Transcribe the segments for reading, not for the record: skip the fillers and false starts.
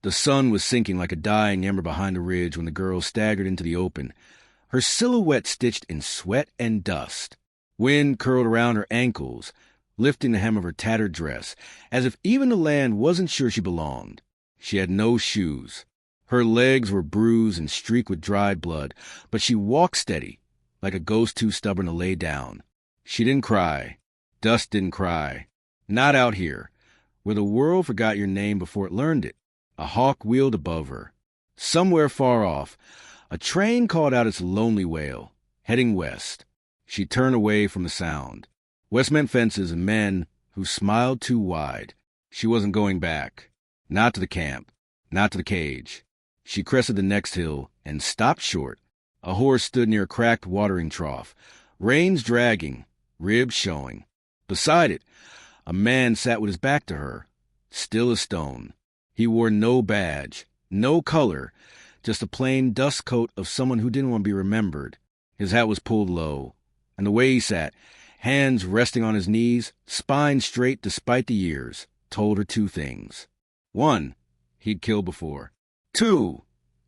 The sun was sinking like a dying ember behind the ridge when the girl staggered into the open, her silhouette stitched in sweat and dust. Wind curled around her ankles, lifting the hem of her tattered dress, as if even the land wasn't sure she belonged. She had no shoes. Her legs were bruised and streaked with dried blood, but she walked steady, like a ghost too stubborn to lay down. She didn't cry. Dust didn't cry. Not out here, where the world forgot your name before it learned it. A hawk wheeled above her. Somewhere far off, a train called out its lonely wail, heading west. She turned away from the sound. West meant fences and men who smiled too wide. She wasn't going back. Not to the camp. Not to the cage. She crested the next hill and stopped short. A horse stood near a cracked watering trough, reins dragging, ribs showing. Beside it, a man sat with his back to her, still as stone. He wore no badge, no color, just a plain dust coat of someone who didn't want to be remembered. His hat was pulled low, and the way he sat, hands resting on his knees, spine straight despite the years, told her two things. One, he'd killed before. Two,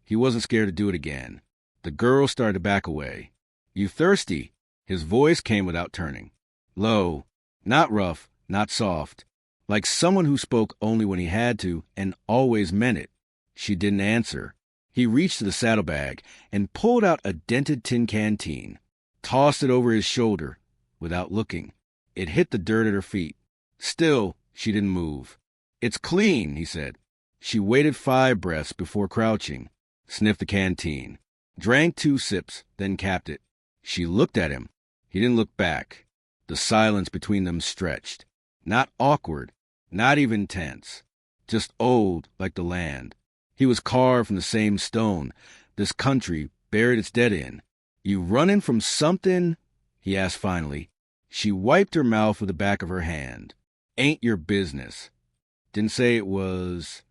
he wasn't scared to do it again. The girl started to back away. You thirsty? His voice came without turning. Low, not rough, not soft, like someone who spoke only when he had to and always meant it. She didn't answer. He reached to the saddlebag and pulled out a dented tin canteen, tossed it over his shoulder without looking. It hit the dirt at her feet. Still, she didn't move. It's clean, he said. She waited 5 breaths before crouching, sniffed the canteen, drank 2 sips, then capped it. She looked at him. He didn't look back. The silence between them stretched. Not awkward, not even tense. Just old like the land. He was carved from the same stone this country buried its dead in. You running from something? He asked finally. She wiped her mouth with the back of her hand. Ain't your business. Didn't say it was...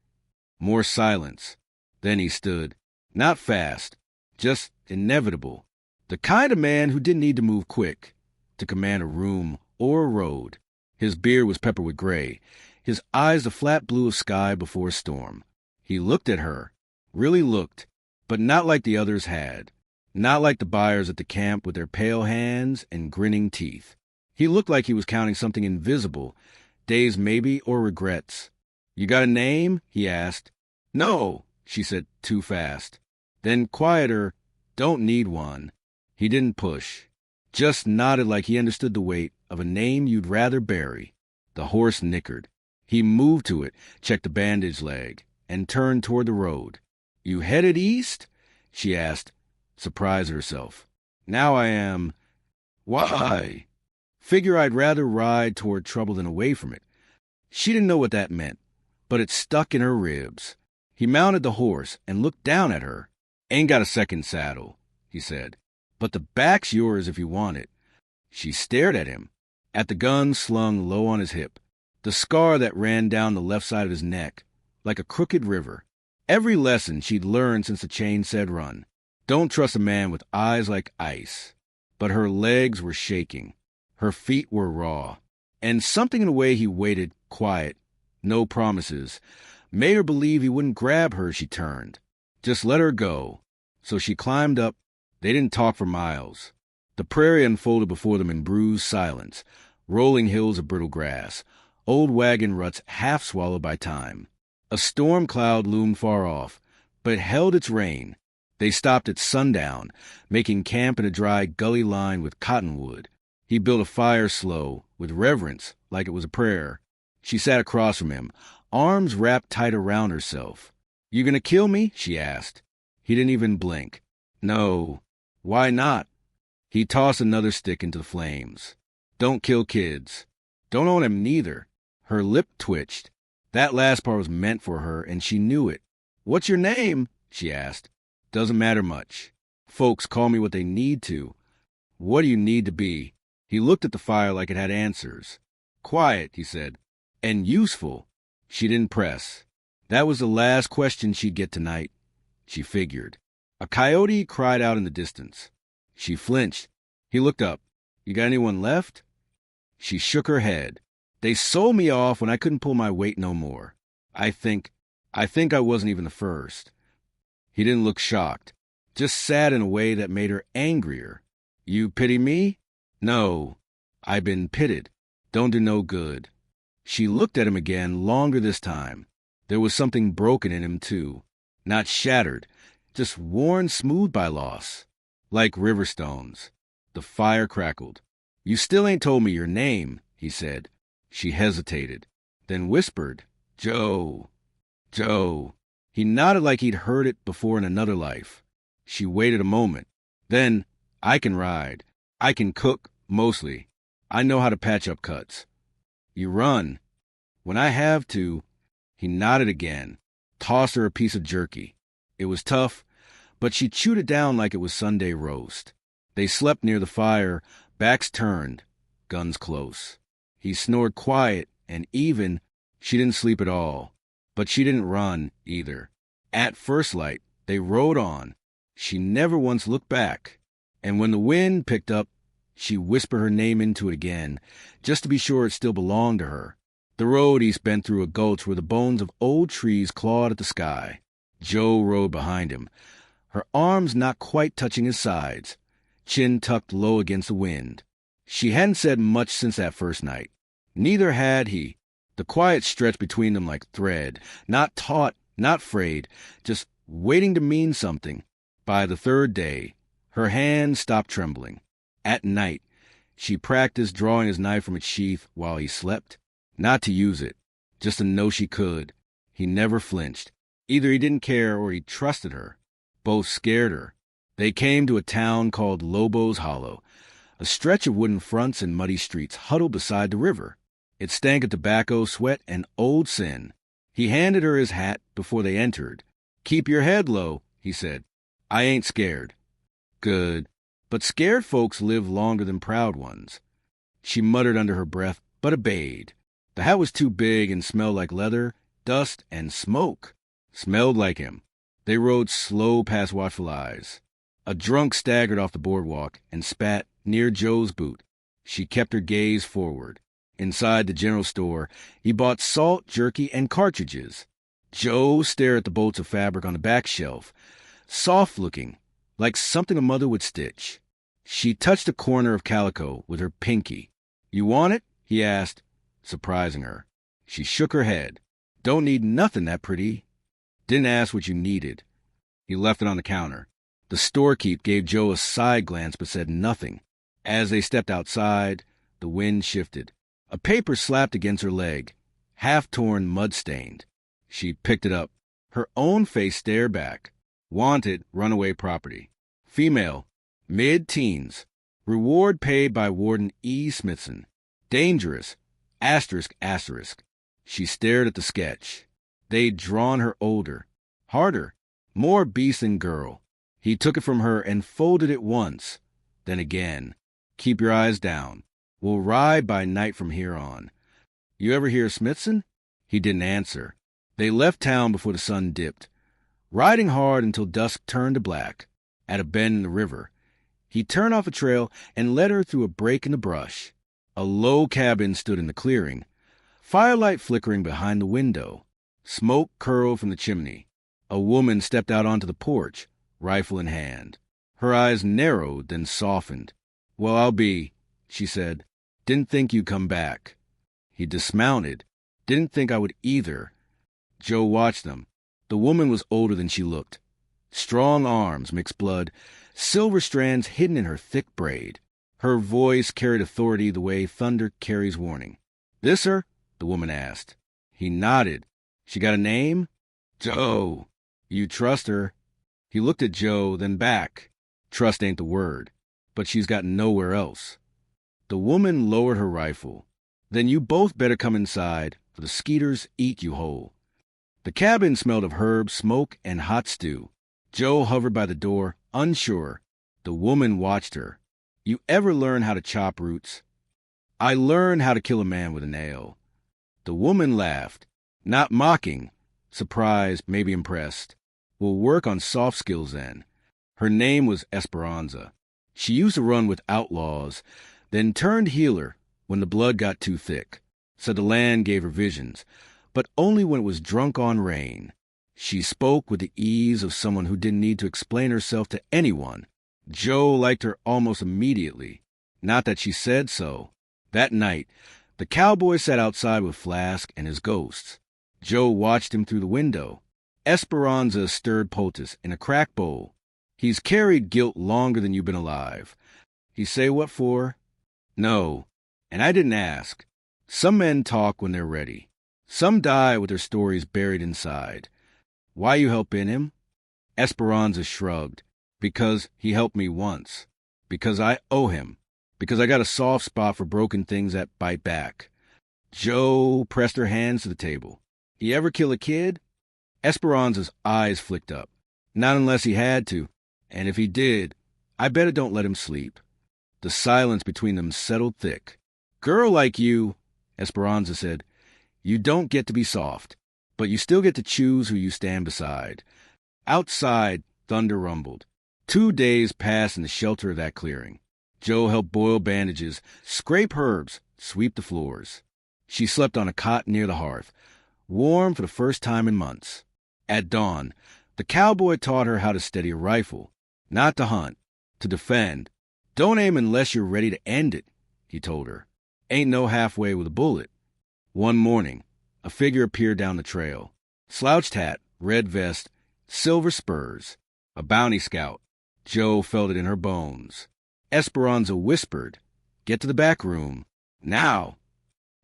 More silence. Then he stood. Not fast. Just inevitable. The kind of man who didn't need to move quick to command a room or a road. His beard was peppered with gray, his eyes the flat blue of sky before a storm. He looked at her, really looked, but not like the others had. Not like the buyers at the camp with their pale hands and grinning teeth. He looked like he was counting something invisible, days maybe or regrets. You got a name? He asked. No, she said too fast. Then quieter, don't need one. He didn't push. Just nodded like he understood the weight of a name you'd rather bury. The horse nickered. He moved to it, checked the bandaged leg, and turned toward the road. You headed east? She asked, surprised at herself. Now I am... Why? Figure I'd rather ride toward trouble than away from it. She didn't know what that meant, but it stuck in her ribs. He mounted the horse and looked down at her. Ain't got a second saddle, he said, but the back's yours if you want it. She stared at him, at the gun slung low on his hip, the scar that ran down the left side of his neck, like a crooked river. Every lesson she'd learned since the chain said run. Don't trust a man with eyes like ice. But her legs were shaking. Her feet were raw. And something in the way he waited, quiet, no promises, made her believe he wouldn't grab her as she turned. Just let her go. So she climbed up. They didn't talk for miles. The prairie unfolded before them in bruised silence, rolling hills of brittle grass, old wagon ruts half swallowed by time. A storm cloud loomed far off, but it held its reign. They stopped at sundown, making camp in a dry gully lined with cottonwood. He built a fire slow, with reverence, like it was a prayer. She sat across from him, arms wrapped tight around herself. You gonna kill me? She asked. He didn't even blink. No. Why not? He tossed another stick into the flames. Don't kill kids. Don't own him neither. Her lip twitched. That last part was meant for her, and she knew it. What's your name? She asked. Doesn't matter much. Folks call me what they need to. What do you need to be? He looked at the fire like it had answers. Quiet, he said. And useful. She didn't press. That was the last question she'd get tonight, she figured. A coyote cried out in the distance. She flinched. He looked up. You got anyone left? She shook her head. They sold me off when I couldn't pull my weight no more. I think I think I wasn't even the first. He didn't look shocked, just sad in a way that made her angrier. You pity me? No, I been pitted. Don't do no good. She looked at him again, longer this time. There was something broken in him, too. Not shattered, just worn smooth by loss. Like river stones. The fire crackled. You still ain't told me your name, he said. She hesitated, then whispered, Joe. Joe. He nodded like he'd heard it before in another life. She waited a moment. Then, I can ride. I can cook, mostly. I know how to patch up cuts. You run. When I have to. He nodded again, tossed her a piece of jerky. It was tough, but she chewed it down like it was Sunday roast. They slept near the fire, backs turned, guns close. He snored quiet and even. She didn't sleep at all, but she didn't run either. At first light, they rode on. She never once looked back, and when the wind picked up, she whispered her name into it again, just to be sure it still belonged to her. The road he spent through a gulch where the bones of old trees clawed at the sky. Joe rode behind him, her arms not quite touching his sides, chin tucked low against the wind. She hadn't said much since that first night. Neither had he. The quiet stretched between them like thread, not taut, not frayed, just waiting to mean something. By the third day, her hand stopped trembling. At night, she practiced drawing his knife from its sheath while he slept. Not to use it, just to know she could. He never flinched. Either he didn't care or he trusted her. Both scared her. They came to a town called Lobo's Hollow, a stretch of wooden fronts and muddy streets huddled beside the river. It stank of tobacco, sweat, and old sin. He handed her his hat before they entered. Keep your head low, he said. I ain't scared. Good. But scared folks live longer than proud ones. She muttered under her breath, but obeyed. The hat was too big and smelled like leather, dust, and smoke. Smelled like him. They rode slow past watchful eyes. A drunk staggered off the boardwalk and spat near Joe's boot. She kept her gaze forward. Inside the general store, he bought salt, jerky, and cartridges. Joe stared at the bolts of fabric on the back shelf, soft-looking, like something a mother would stitch. She touched a corner of calico with her pinky. You want it? He asked, surprising her. She shook her head. Don't need nothing that pretty. Didn't ask what you needed. He left it on the counter. The storekeep gave Joe a side glance but said nothing. As they stepped outside, the wind shifted. A paper slapped against her leg, half-torn, mud-stained. She picked it up. Her own face stared back. Wanted, runaway property. Female, mid-teens. Reward paid by Warden E. Smithson. Dangerous, asterisk, asterisk. She stared at the sketch. They'd drawn her older, harder, more beast than girl. He took it from her and folded it once, then again. Keep your eyes down. We'll ride by night from here on. You ever hear of Smithson? He didn't answer. They left town before the sun dipped, riding hard until dusk turned to black. At a bend in the river, he turned off a trail and led her through a break in the brush. A low cabin stood in the clearing, firelight flickering behind the window. Smoke curled from the chimney. A woman stepped out onto the porch, rifle in hand. Her eyes narrowed, then softened. Well, I'll be, she said. Didn't think you'd come back. He dismounted. Didn't think I would either. Joe watched them. The woman was older than she looked. Strong arms, mixed blood, silver strands hidden in her thick braid. Her voice carried authority the way thunder carries warning. This her? The woman asked. He nodded. She got a name? Joe. You trust her? He looked at Joe, then back. Trust ain't the word, but she's got nowhere else. The woman lowered her rifle. Then you both better come inside, for the skeeters eat you whole. The cabin smelled of herbs, smoke, and hot stew. Joe hovered by the door, unsure. The woman watched her. You ever learn how to chop roots? I learned how to kill a man with a nail. The woman laughed, not mocking, surprised, maybe impressed. We'll work on soft skills then. Her name was Esperanza. She used to run with Outlaws, then turned healer when the blood got too thick. Said the land gave her visions, but only when it was drunk on rain. She spoke with the ease of someone who didn't need to explain herself to anyone. Joe liked her almost immediately. Not that she said so. That night, the cowboy sat outside with Flask and his ghosts. Joe watched him through the window. Esperanza stirred poultice in a crack bowl. He's carried guilt longer than you've been alive. He say what for? No, and I didn't ask. Some men talk when they're ready. Some die with their stories buried inside. Why you helping him? Esperanza shrugged. Because he helped me once. Because I owe him. Because I got a soft spot for broken things that bite back. Joe pressed her hands to the table. He ever kill a kid? Esperanza's eyes flicked up. Not unless he had to. And if he did, I bet it don't let him sleep. The silence between them settled thick. Girl like you, Esperanza said, you don't get to be soft, but you still get to choose who you stand beside. Outside, thunder rumbled. 2 days passed in the shelter of that clearing. Joe helped boil bandages, scrape herbs, sweep the floors. She slept on a cot near the hearth, warm for the first time in months. At dawn, the cowboy taught her how to steady a rifle, not to hunt, to defend. Don't aim unless you're ready to end it, he told her. Ain't no halfway with a bullet. One morning, a figure appeared down the trail. Slouched hat, red vest, silver spurs. A bounty scout. Joe felt it in her bones. Esperanza whispered, "Get to the back room. Now."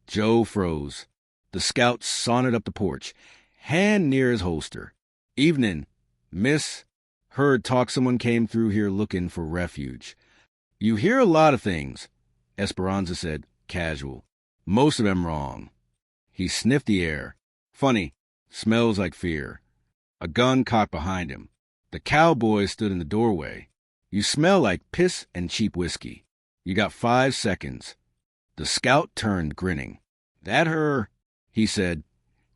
Joe froze. The scout sauntered up the porch, hand near his holster. "Evening, miss. Heard talk someone came through here looking for refuge." "You hear a lot of things," Esperanza said, casual. "Most of them wrong." He sniffed the air. "Funny. Smells like fear." A gun cocked behind him. The cowboy stood in the doorway. "You smell like piss and cheap whiskey. You got 5 seconds." The scout turned, grinning. "That her?" he said,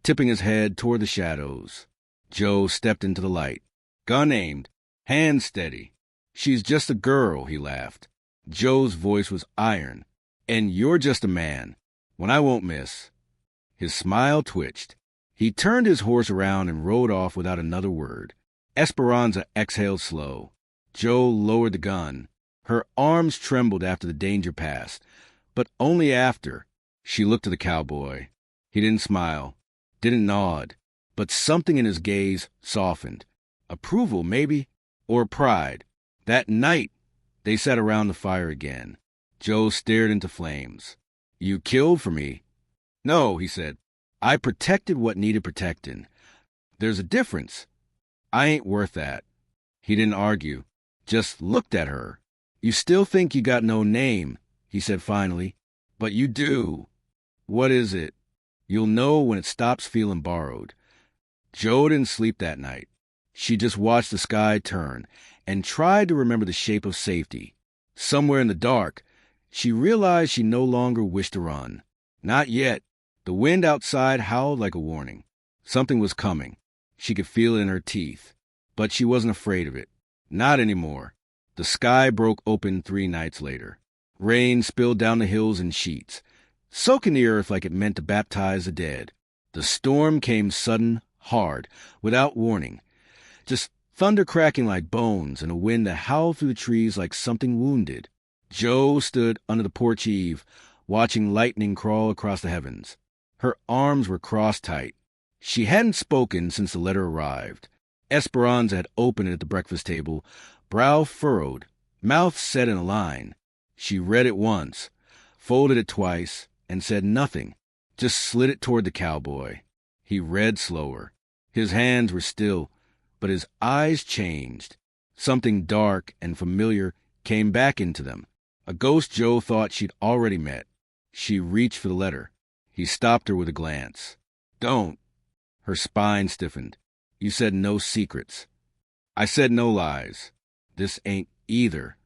tipping his head toward the shadows. Joe stepped into the light. Gun aimed, hand steady. "She's just a girl," he laughed. Joe's voice was iron. "And you're just a man. When I won't miss." His smile twitched. He turned his horse around and rode off without another word. Esperanza exhaled slow. Joe lowered the gun. Her arms trembled after the danger passed, but only after. She looked to the cowboy. He didn't smile, didn't nod, but something in his gaze softened. Approval, maybe, or pride. That night, they sat around the fire again. Joe stared into flames. "You killed for me." "No," he said. "I protected what needed protecting. There's a difference. I ain't worth that." He didn't argue, just looked at her. "You still think you got no name," he said finally. "But you do." "What is it?" "You'll know when it stops feeling borrowed." Joe didn't sleep that night. She just watched the sky turn and tried to remember the shape of safety. Somewhere in the dark, she realized she no longer wished to run. Not yet. The wind outside howled like a warning. Something was coming. She could feel it in her teeth. But she wasn't afraid of it. Not anymore. The sky broke open 3 nights later. Rain spilled down the hills in sheets, soaking the earth like it meant to baptize the dead. The storm came sudden, hard, without warning. Just thunder cracking like bones and a wind that howled through the trees like something wounded. Joe stood under the porch eave, watching lightning crawl across the heavens. Her arms were crossed tight. She hadn't spoken since the letter arrived. Esperanza had opened it at the breakfast table, brow furrowed, mouth set in a line. She read it once, folded it twice, and said nothing, just slid it toward the cowboy. He read slower. His hands were still, but his eyes changed. Something dark and familiar came back into them. A ghost Joe thought she'd already met. She reached for the letter. He stopped her with a glance. "Don't." Her spine stiffened. "You said no secrets." "I said no lies. This ain't either."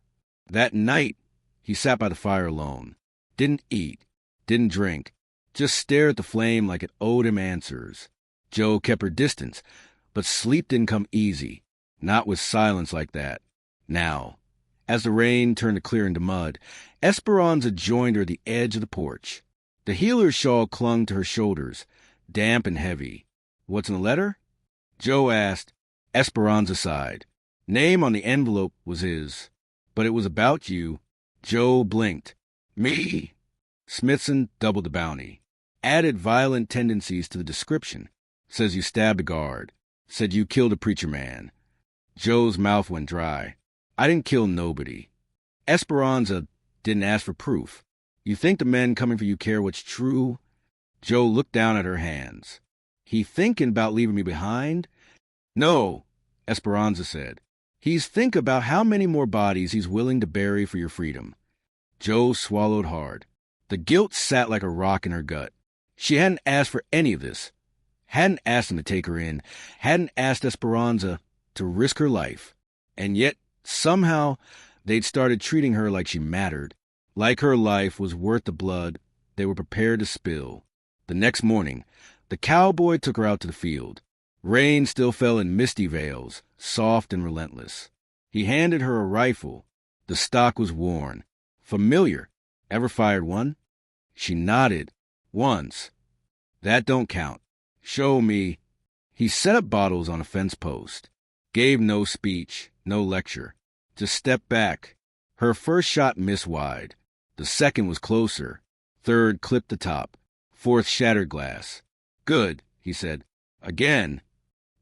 That night, he sat by the fire alone. Didn't eat. Didn't drink. Just stared at the flame like it owed him answers. Joe kept her distance, but sleep didn't come easy. Not with silence like that. Now, as the rain turned to clear into mud, Esperanza joined her at the edge of the porch. The healer's shawl clung to her shoulders, damp and heavy. "What's in the letter?" Joe asked. Esperanza sighed. Name on the envelope was his, but it was about you. Joe blinked. Me? Smithson doubled the bounty. Added violent tendencies to the description. Says you stabbed a guard. Said you killed a preacher man. Joe's mouth went dry. I didn't kill nobody. Esperanza didn't ask for proof. You think the men coming for you care what's true? Joe looked down at her hands. He thinking about leaving me behind? No, Esperanza said. He's think about how many more bodies he's willing to bury for your freedom. Joe swallowed hard. The guilt sat like a rock in her gut. She hadn't asked for any of this. Hadn't asked him to take her in. Hadn't asked Esperanza to risk her life. And yet, somehow, they'd started treating her like she mattered. Like her life was worth the blood they were prepared to spill. The next morning, the cowboy took her out to the field. Rain still fell in misty veils, soft and relentless. He handed her a rifle. The stock was worn. Familiar. Ever fired one? She nodded. Once. That don't count. Show me. He set up bottles on a fence post. Gave no speech, no lecture. Just stepped back. Her first shot missed wide. The second was closer. Third clipped the top. Fourth shattered glass. Good, he said. Again.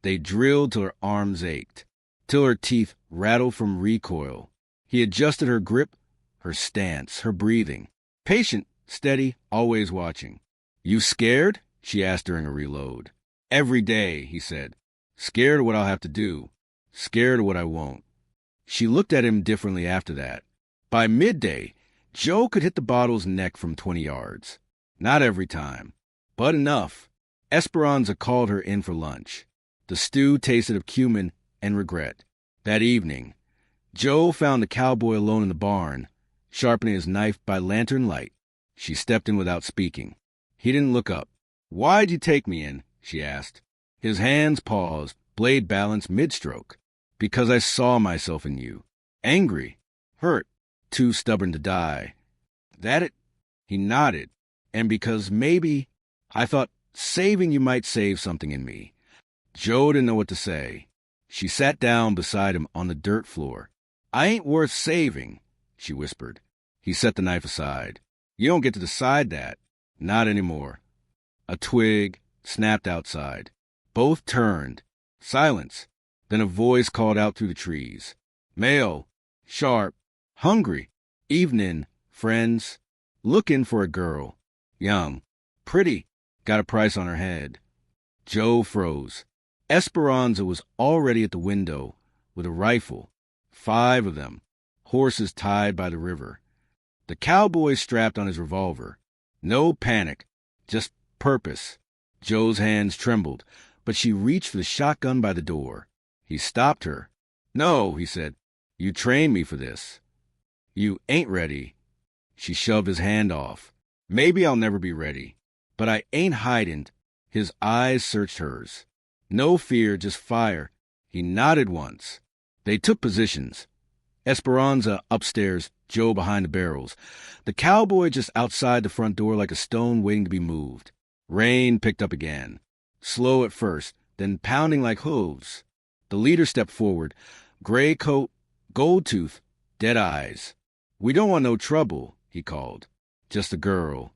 They drilled till her arms ached, till her teeth rattled from recoil. He adjusted her grip, her stance, her breathing. Patient, steady, always watching. You scared? She asked during a reload. Every day, he said. Scared of what I'll have to do. Scared of what I won't. She looked at him differently after that. By midday, Joe could hit the bottle's neck from 20 yards. Not every time, but enough. Esperanza called her in for lunch. The stew tasted of cumin and regret. That evening, Joe found the cowboy alone in the barn, sharpening his knife by lantern light. She stepped in without speaking. He didn't look up. Why'd you take me in? She asked. His hands paused, blade balanced mid-stroke. Because I saw myself in you. Angry. Hurt. Too stubborn to die. That it? He nodded. And because maybe I thought saving you might save something in me. Joe didn't know what to say. She sat down beside him on the dirt floor. I ain't worth saving, she whispered. He set the knife aside. You don't get to decide that. Not anymore. A twig snapped outside. Both turned. Silence. Then a voice called out through the trees. Male. Sharp. Hungry. Evening. Friends. Looking for a girl. Young. Pretty. Got a price on her head. Joe froze. Esperanza was already at the window with a rifle. 5 of them. Horses tied by the river. The cowboy strapped on his revolver. No panic. Just purpose. Joe's hands trembled, but she reached for the shotgun by the door. He stopped her. No, he said. You trained me for this. You ain't ready. She shoved his hand off. Maybe I'll never be ready. But I ain't hiding. His eyes searched hers. No fear, just fire. He nodded once. They took positions. Esperanza upstairs, Joe behind the barrels. The cowboy just outside the front door like a stone waiting to be moved. Rain picked up again. Slow at first, then pounding like hooves. The leader stepped forward. Gray coat, gold tooth, dead eyes. We don't want no trouble, he called. Just a girl.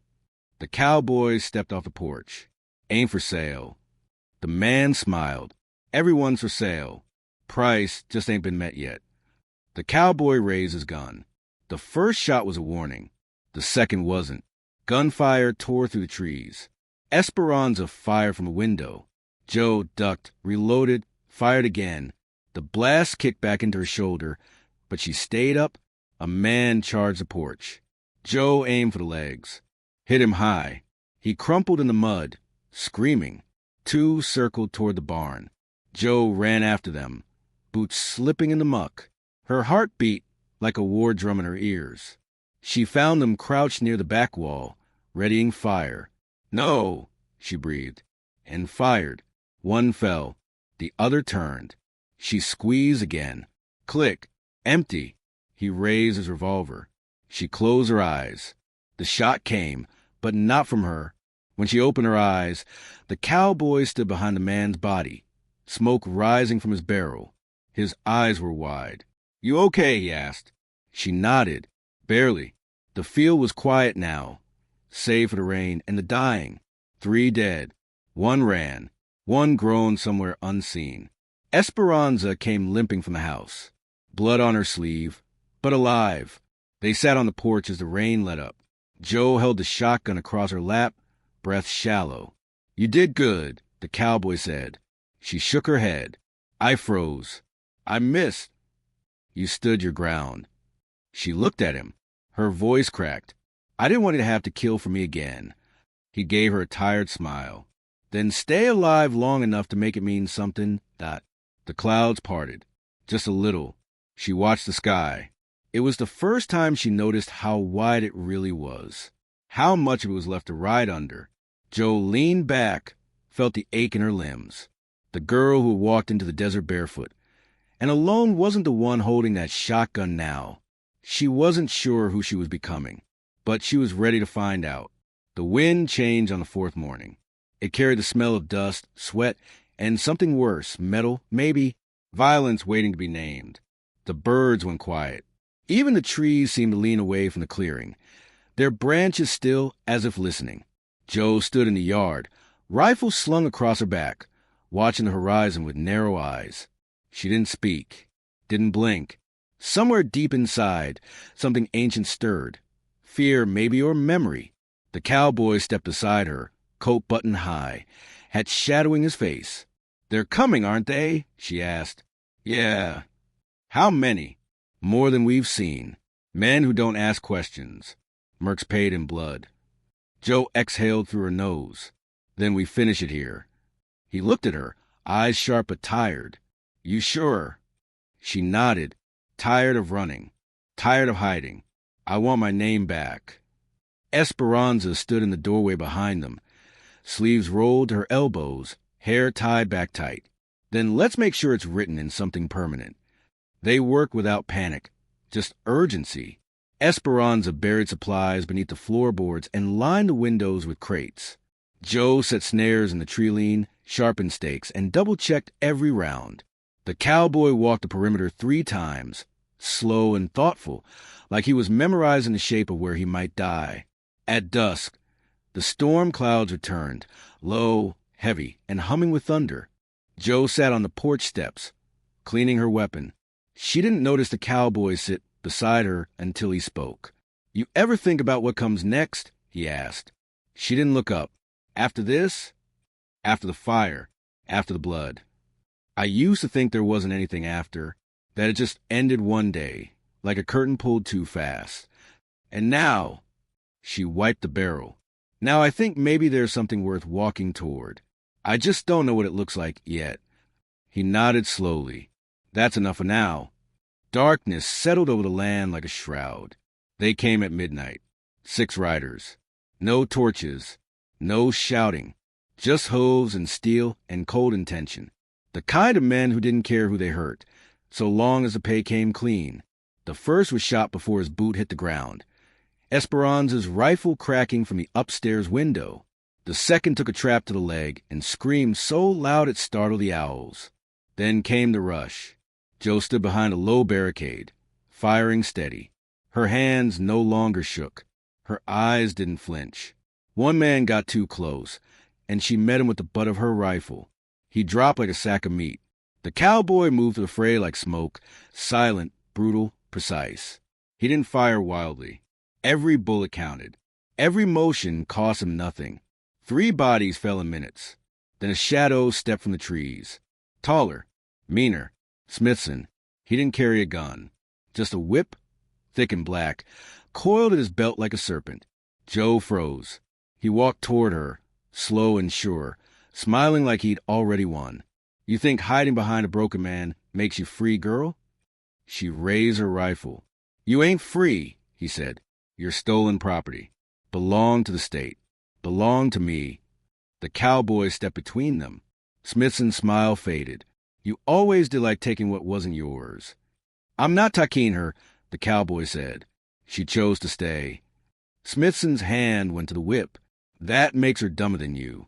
The cowboy stepped off the porch. Ain't for sale. The man smiled. Everyone's for sale. Price just ain't been met yet. The cowboy raised his gun. The first shot was a warning. The second wasn't. Gunfire tore through the trees. Esperanza fired from a window. Joe ducked, reloaded, fired again. The blast kicked back into her shoulder, but she stayed up. A man charged the porch. Joe aimed for the legs. Hit him high. He crumpled in the mud, screaming. 2 circled toward the barn. Joe ran after them, boots slipping in the muck. Her heart beat like a war drum in her ears. She found them crouched near the back wall, readying fire. No, she breathed, and fired. One fell. The other turned. She squeezed again. Click. Empty. He raised his revolver. She closed her eyes. The shot came, but not from her. When she opened her eyes, the cowboy stood behind the man's body. smoke rising from his barrel. His eyes were wide. "You okay?" he asked. She nodded. "Barely." The field was quiet now, save for the rain and the dying. 3 dead. 1 ran. 1 groaned somewhere unseen. Esperanza came limping from the house, blood on her sleeve, but alive. They sat on the porch as the rain let up. Joe held the shotgun across her lap, breath shallow. "You did good," the cowboy said. She shook her head. "I froze. I missed." "You stood your ground." She looked at him. Her voice cracked. "I didn't want you to have to kill for me again." He gave her a tired smile. "Then stay alive long enough to make it mean something." The clouds parted. Just a little. She watched the sky. It was the first time she noticed how wide it really was. How much of it was left to ride under. Joe leaned back, felt the ache in her limbs. The girl who walked into the desert barefoot. And alone wasn't the one holding that shotgun now. She wasn't sure who she was becoming, but she was ready to find out. The wind changed on the 4th morning. It carried the smell of dust, sweat, and something worse, metal, maybe, violence waiting to be named. The birds went quiet. Even the trees seemed to lean away from the clearing, their branches still as if listening. Joe stood in the yard, rifle slung across her back, watching the horizon with narrow eyes. She didn't speak, didn't blink. Somewhere deep inside, something ancient stirred. Fear, maybe, or memory. The cowboy stepped beside her, coat buttoned high, hat shadowing his face. "They're coming, aren't they?" she asked. "Yeah." "How many?" "More than we've seen. Men who don't ask questions. Mercs paid in blood." Joe exhaled through her nose. "Then we finish it here." He looked at her, eyes sharp but tired. "You sure?" She nodded. "Tired of running. Tired of hiding. I want my name back." Esperanza stood in the doorway behind them, sleeves rolled to her elbows, hair tied back tight. "Then let's make sure it's written in something permanent." They worked without panic, just urgency. Esperanza buried supplies beneath the floorboards and lined the windows with crates. Joe set snares in the tree-lean, sharpened stakes, and double-checked every round. The cowboy walked the perimeter 3 times, slow and thoughtful, like he was memorizing the shape of where he might die. At dusk, the storm clouds returned, low, heavy, and humming with thunder. Joe sat on the porch steps, cleaning her weapon. She didn't notice the cowboy sit beside her until he spoke. "You ever think about what comes next?" he asked. She didn't look up. "After this?" "After the fire. After the blood. I used to think there wasn't anything after, that it just ended one day, like a curtain pulled too fast. And now," she wiped the barrel, "now I think maybe there's something worth walking toward. I just don't know what it looks like yet." He nodded slowly. "That's enough for now." Darkness settled over the land like a shroud. They came at midnight. 6 riders. No torches. No shouting. Just hooves and steel and cold intention. The kind of men who didn't care who they hurt, so long as the pay came clean. The first was shot before his boot hit the ground, Esperanza's rifle cracking from the upstairs window. The second took a trap to the leg and screamed so loud it startled the owls. Then came the rush. Joe stood behind a low barricade, firing steady. Her hands no longer shook. Her eyes didn't flinch. One man got too close, and she met him with the butt of her rifle. He dropped like a sack of meat. The cowboy moved to the fray like smoke, silent, brutal, precise. He didn't fire wildly. Every bullet counted. Every motion cost him nothing. 3 bodies fell in minutes. Then a shadow stepped from the trees. Taller, meaner, Smithson. He didn't carry a gun. Just a whip, thick and black, coiled at his belt like a serpent. Joe froze. He walked toward her, slow and sure, smiling like he'd already won. "You think hiding behind a broken man makes you free, girl?" She raised her rifle. "You ain't free," he said. "You're stolen property. Belong to the state. Belong to me." The cowboy stepped between them. Smithson's smile faded. "You always did like taking what wasn't yours." "I'm not taking her," the cowboy said. She chose to stay. Smithson's hand went to the whip. "That makes her dumber than you."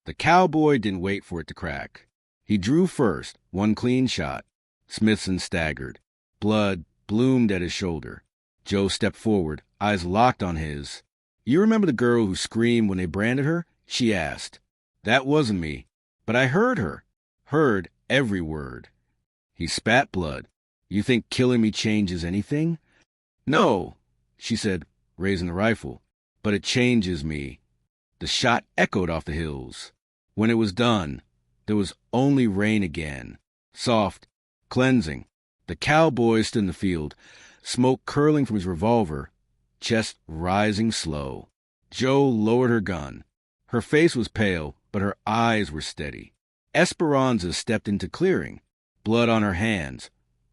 The cowboy didn't wait for it to crack. He drew first, one clean shot. Smithson staggered. Blood bloomed at his shoulder. Joe stepped forward, eyes locked on his. "You remember the girl who screamed when they branded her?" she asked. "That wasn't me, but I heard her. Heard every word." He spat blood. "You think killing me changes anything?" "No," she said, raising the rifle, "but it changes me." The shot echoed off the hills. When it was done, there was only rain again. Soft, cleansing. The cowboy stood in the field, smoke curling from his revolver, chest rising slow. Joe lowered her gun. Her face was pale, but her eyes were steady. Esperanza stepped into clearing, blood on her hands,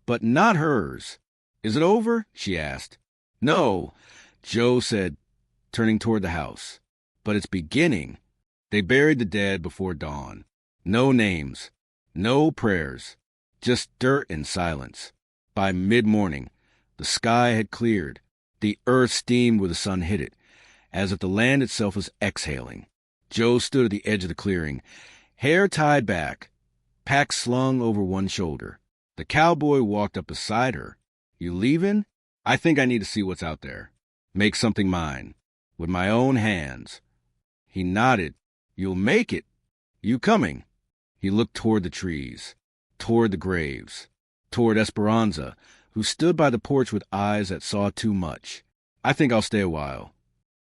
but not hers. "Is it over?" she asked. "No," Joe said, turning toward the house. "But it's beginning." They buried the dead before dawn. No names, no prayers, just dirt and silence. By mid-morning, the sky had cleared. The earth steamed where the sun hit it, as if the land itself was exhaling. Joe stood at the edge of the clearing, hair tied back, pack slung over one shoulder. The cowboy walked up beside her. "You leaving?" "I think I need to see what's out there. Make something mine. With my own hands." He nodded. "You'll make it. You coming?" He looked toward the trees, toward the graves, toward Esperanza, who stood by the porch with eyes that saw too much. "I think I'll stay a while."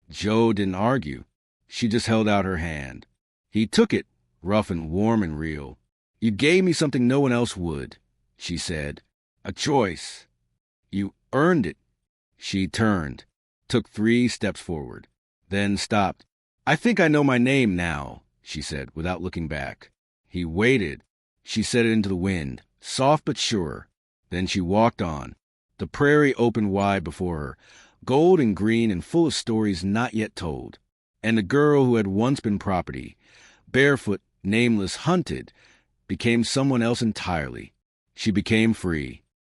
Joe didn't argue. She just held out her hand. He took it, rough and warm and real. "You gave me something no one else would," she said. "A choice. You earned it." She turned, took 3 steps forward, then stopped. "I think I know my name now," she said, without looking back. He waited. She said it into the wind, soft but sure. Then she walked on. The prairie opened wide before her, gold and green and full of stories not yet told. And the girl who had once been property, barefoot, nameless, hunted, became someone else entirely. She became free.